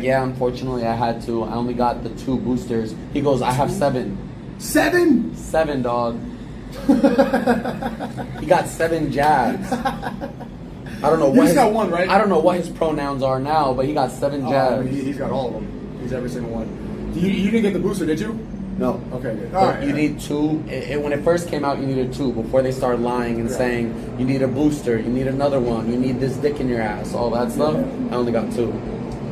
Yeah, unfortunately, I had to. I only got the 2 boosters. He goes, I have 7. 7? 7, dog. He got 7 jabs. I don't know what He's got 1, right? I don't know what his pronouns are now, but he got 7 jabs. I mean, he's got all of them. He's every single one. You didn't get the booster, did you? No. Okay, good. All right. You need 2. When it first came out, you needed 2 before they started lying and saying you need a booster, you need another one, you need this dick in your ass, all that stuff. I only got 2.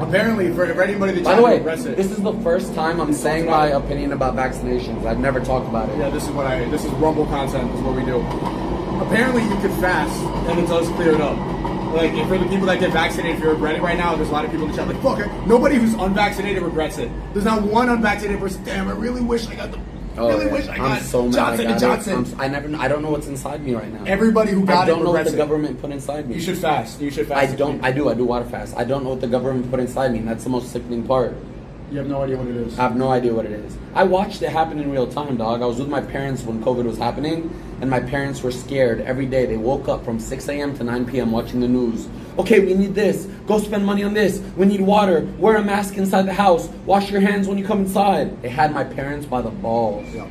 Apparently, for anybody that by the way, regrets it, this is the first time I'm saying my opinion about vaccinations. I've never talked about it. Yeah, this is Rumble content. This is what we do. Apparently, you can fast, and it does clear it up. Like, for the people that get vaccinated, if you regret it right now, there's a lot of people in the chat like, fuck it. Nobody who's unvaccinated regrets it. There's not one unvaccinated person. Damn, I really wish I got the. Wish I got so Johnson and Johnson. I don't know what's inside me right now. Everybody who got it regrets it. I don't know what the government put inside me. You should fast. You should fast. I do water fast. I don't know what the government put inside me, and that's the most sickening part. You have no idea what it is. I have no idea what it is. I watched it happen in real time, dog. I was with my parents when COVID was happening, and my parents were scared every day. They woke up from 6 a.m. to 9 p.m. watching the news. Okay, we need this. Go spend money on this. We need water. Wear a mask inside the house. Wash your hands when you come inside. They had my parents by the balls. Yeah.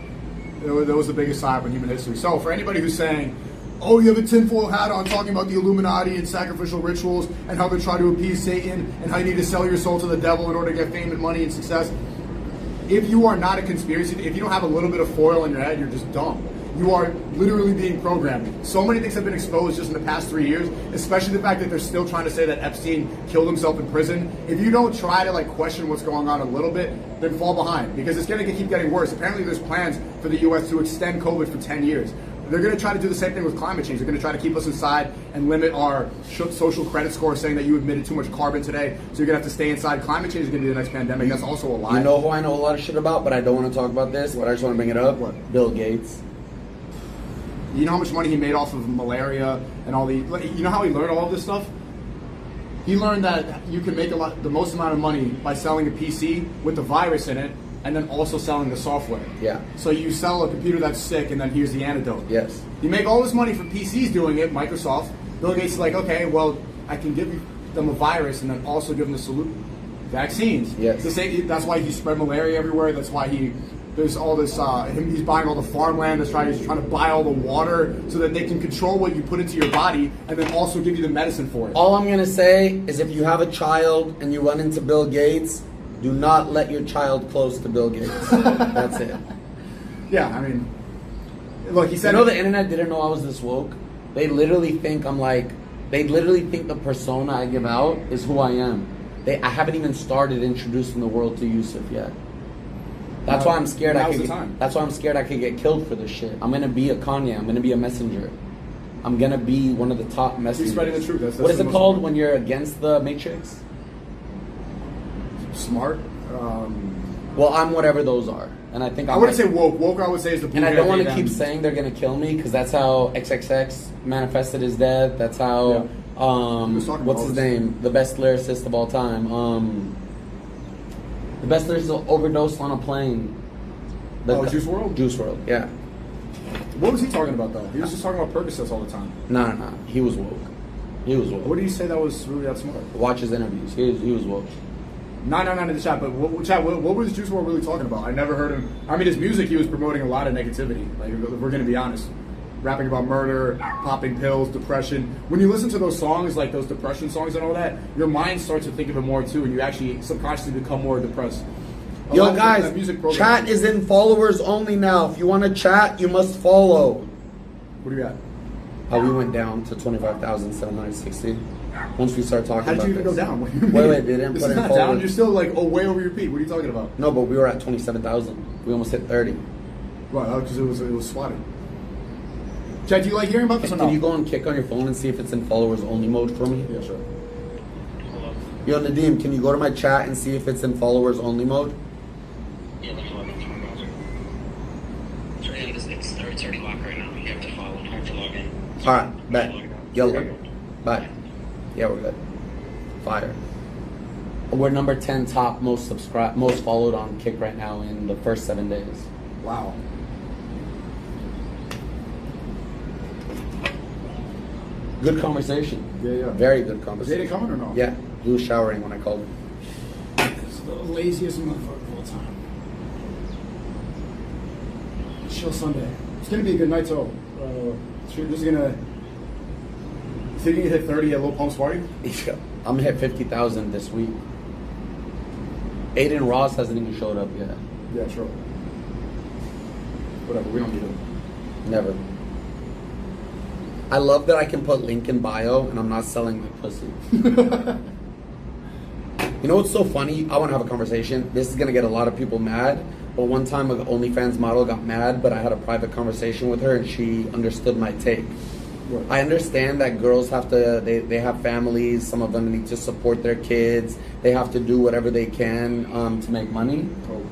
That was the biggest sign in human history. So for anybody who's saying, oh, you have a tinfoil hat on talking about the Illuminati and sacrificial rituals and how they try to appease Satan and how you need to sell your soul to the devil in order to get fame and money and success. If you are not a conspiracy, if you don't have a little bit of foil in your head, you're just dumb. You are literally being programmed. So many things have been exposed just in the past 3 years, especially the fact that they're still trying to say that Epstein killed himself in prison. If you don't try to question what's going on a little bit, then fall behind, because it's going to keep getting worse. Apparently there's plans for the U.S. to extend COVID for 10 years. They're going to try to do the same thing with climate change. They're going to try to keep us inside and limit our social credit score, saying that you emitted too much carbon today, so you're going to have to stay inside. Climate change is going to be the next pandemic. That's also a lie. You know who I know a lot of shit about, but I don't want to talk about this, but I just want to bring it up? What? Bill Gates. You know how much money he made off of malaria and all the... You know how he learned all of this stuff? He learned that you can make the most amount of money by selling a PC with the virus in it, and then also selling the software. Yeah. So you sell a computer that's sick, and then here's the antidote. Yes. You make all this money from PCs doing it, Microsoft. Bill Gates is like, okay, well, I can give them a virus and then also give them the solution. Vaccines. Yes. That's why he spread malaria everywhere. That's why there's all this, he's buying all the farmland. He's trying to buy all the water so that they can control what you put into your body and then also give you the medicine for it. All I'm going to say is if you have a child and you run into Bill Gates, do not let your child close to Bill Gates. That's it. Yeah, I mean, look, he said... You know the internet didn't know I was this woke? They literally think they literally think the persona I give out is who I am. I haven't even started introducing the world to Yusuf yet. That's why I'm scared. That's why I'm scared I could get killed for this shit. I'm gonna be a Kanye. I'm gonna be a messenger. I'm gonna be one of the top messengers. He's spreading the truth. That's what is it called when you're against the Matrix? Smart. Well, I'm whatever those are, and I think I wouldn't say woke. Woke, I would say, is the. And I don't want to keep saying they're gonna kill me because that's how XXX manifested his death. That's how. What's his name? The best lyricist of all time. The best lyricist overdosed on a plane. Juice WRLD? Juice WRLD, yeah. What was he talking about, though? He was just talking about Percocets all the time. No. He was woke. What did you say that was really that smart? Watch his interviews. He was woke. No, in the chat. But what was Juice WRLD really talking about? I never heard him. I mean, his music, he was promoting a lot of negativity. Like, if we're going to be honest. Rapping about murder, popping pills, depression. When you listen to those songs, like those depression songs and all that, your mind starts to think of it more too, and you actually subconsciously become more depressed. Yo, guys, chat is in followers only now. If you want to chat, you must follow. What do you got? We went down to 25,760. Once we start talking about this. How did you even go down? Wait, they didn't put in followers. Down. You're still like way over your peak. What are you talking about? No, but we were at 27,000. We almost hit 30. Right, because it was swatting. Chad, do you like hearing about this or no? Can you go and kick on your phone and see if it's in followers only mode for me? Yeah, sure. Yo, Nadim, can you go to my chat and see if it's in followers only mode? Yeah, let me log into my browser. It's already locked right now. You have to follow. You have to log in. Alright, bet. Yellow. Bye. Yeah, we're good. Fire. We're number 10 top most followed on Kick right now in the first 7 days. Wow. Good conversation. Yeah. Very good conversation. Was Zeta coming or no? Yeah. He was showering when I called him. the laziest motherfucker of all time. Chill Sunday. It's gonna be a good night, so we're just gonna. Think you can hit 30 at Low Pumps Party? Yeah, I'm gonna hit 50,000 this week. Aiden Ross hasn't even showed up yet. Yeah, sure. Whatever, we don't need him. Never. I love that I can put link in bio and I'm not selling my pussy. You know what's so funny? I want to have a conversation. This is going to get a lot of people mad. But one time an OnlyFans model got mad, but I had a private conversation with her and she understood my take. What? I understand that girls have to, they have families. Some of them need to support their kids. They have to do whatever they can to make money. Oh.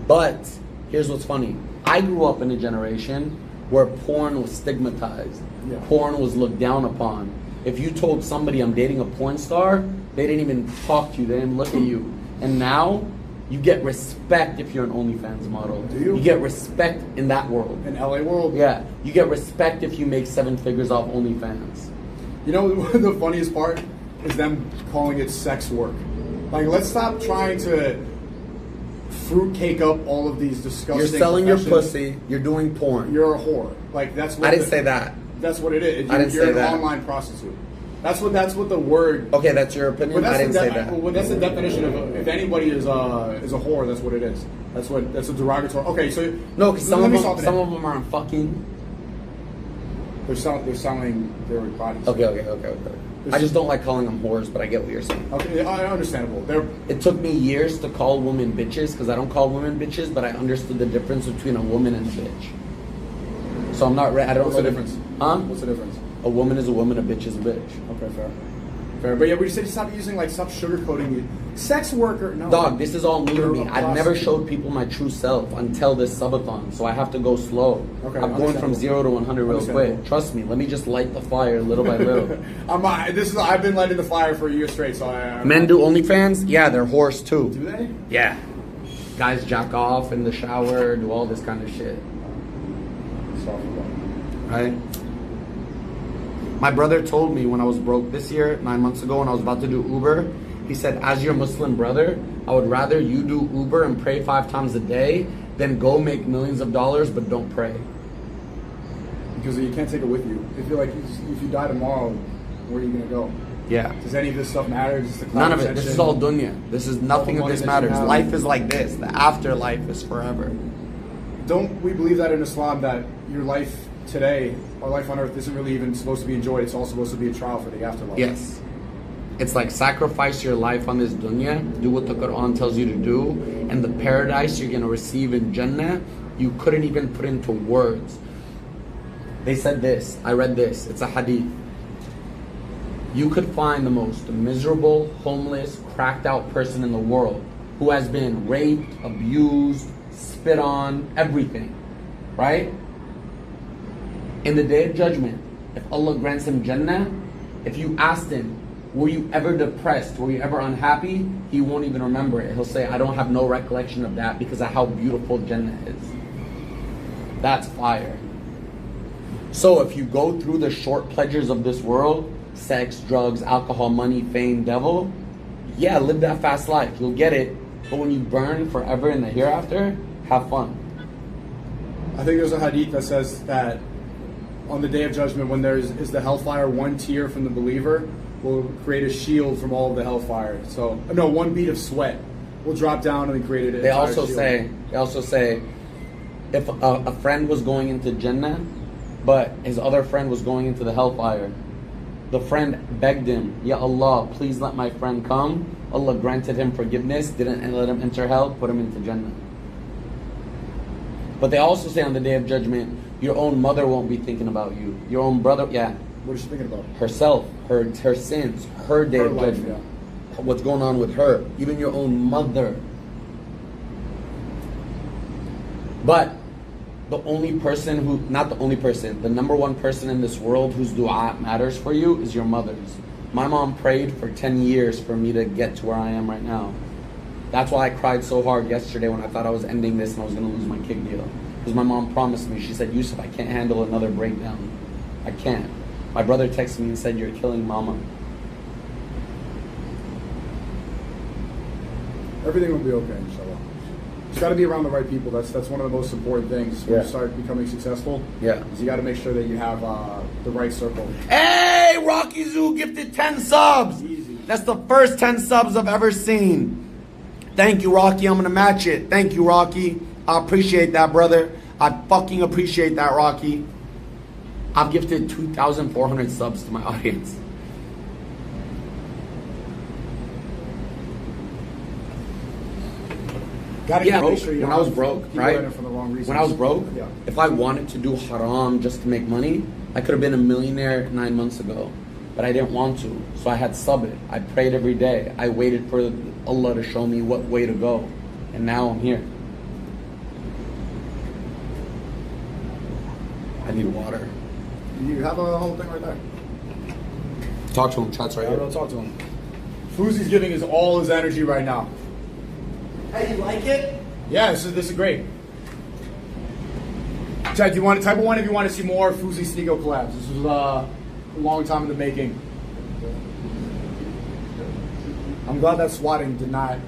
But here's what's funny. I grew up in a generation where porn was stigmatized. Yeah. Porn was looked down upon. If you told somebody I'm dating a porn star, they didn't even talk to you. They didn't look at you. And now, you get respect if you're an OnlyFans model. Do you? You get respect in that world. In LA world? Yeah. You get respect if you make 7 figures off OnlyFans. You know, the funniest part is them calling it sex work. Like, let's stop trying to fruitcake up all of these disgusting. You're selling your professions. pussy. You're doing porn. You're a whore. Like, that's what I didn't say that. That's what it is. I didn't You're say an that. online prostitute. That's what the word. Okay, that's your opinion. I didn't say that. Well, that's the definition of if anybody is a whore. That's what it is. That's a derogatory. Okay, so No, because some let of me them, solve some it. of them aren't fucking. They're selling their bodies. Okay. I just don't like calling them whores, but I get what you're saying. Okay, understandable. It took me years to call women bitches because I don't call women bitches, but I understood the difference between a woman and a bitch. So I'm not. I don't What's know the difference? Huh? What's the difference? A woman is a woman. A bitch is a bitch. Okay, fair. But yeah, we said stop using stop sugarcoating it. Sex worker, no. Dog, this is all new to You're me. a I've never prostitute. showed people my true self until this subathon, so I have to go slow. Okay, I'm going from understandable. 0 to 100 real Understandable. quick. Trust me. Let me just light the fire little by little. I've been lighting the fire for a year straight, so Men do OnlyFans? Yeah, they're whores too. Do they? Yeah. Guys jack off in the shower, do all this kind of shit. Right? My brother told me when I was broke this year, 9 months ago, when I was about to do Uber, he said, as your Muslim brother, I would rather you do Uber and pray 5 times a day than go make millions of dollars but don't pray. Because you can't take it with you. If you die tomorrow, where are you gonna go? Yeah. Does any of this stuff matter? Just the None of it. cloud This is protection? all dunya. This is nothing of money this that you matters. have. Life is like this. The afterlife is forever. Don't we believe that in Islam that your life today, our life on earth, isn't really even supposed to be enjoyed? It's all supposed to be a trial for the afterlife. Yes. It's like sacrifice your life on this dunya, do what the Quran tells you to do, and the paradise you're going to receive in Jannah, you couldn't even put into words. They said this, I read this, it's a hadith. You could find the most miserable, homeless, cracked out person in the world who has been raped, abused, spit on, everything, right? In the Day of Judgment, if Allah grants him Jannah, if you asked him, were you ever depressed, were you ever unhappy, he won't even remember it. He'll say, I don't have no recollection of that because of how beautiful Jannah is. That's fire. So if you go through the short pleasures of this world, sex, drugs, alcohol, money, fame, devil, yeah, live that fast life. You'll get it. But when you burn forever in the hereafter, have fun. I think there's a hadith that says that on the Day of Judgment, when is the hellfire, one tear from the believer will create a shield from all of the hellfire. So, no, one bead of sweat will drop down and create an They entire also shield. say, if a friend was going into Jannah, but his other friend was going into the hellfire, the friend begged him, Ya Allah, please let my friend come. Allah granted him forgiveness, didn't let him enter hell, put him into Jannah. But they also say on the Day of Judgment, your own mother won't be thinking about you. Your own brother, yeah. What is she thinking about? Herself, her sins, her Day of life, Judgment. What's going on with her. Even your own mother. But the only person who, not the only person, the number one person in this world whose dua matters for you is your mother's. My mom prayed for 10 years for me to get to where I am right now. That's why I cried so hard yesterday when I thought I was ending this and I was going to lose my kick deal. Because my mom promised me, she said, Yusuf, I can't handle another breakdown. I can't. My brother texted me and said, you're killing mama. Everything will be okay, inshallah. It's got to be around the right people. That's one of the most important things when you start becoming successful. Yeah. Is you got to make sure that you have the right circle. Hey, Rocky Zoo gifted 10 subs. Easy. That's the first 10 subs I've ever seen. Thank you, Rocky. I'm going to match it. Thank you, Rocky. I appreciate that, brother. I fucking appreciate that, Rocky. I've gifted 2,400 subs to my audience. Yeah, when I was broke, right? For the wrong reasons. When I was broke, Yeah. if I wanted to do haram just to make money, I could have been a millionaire 9 months ago. But I didn't want to, so I had sabr. I prayed every day. I waited for Allah to show me what way to go. And now I'm here. I need water. You have a whole thing right there. Talk to him, chat's right Yeah, here. don't talk to him. Fousey's giving his all his energy right now. Hey, you like it? Yeah, this is great. Chad, do you want type of one if you want to see more Fousey Sneako collabs? This was a long time in the making. I'm glad that swatting did not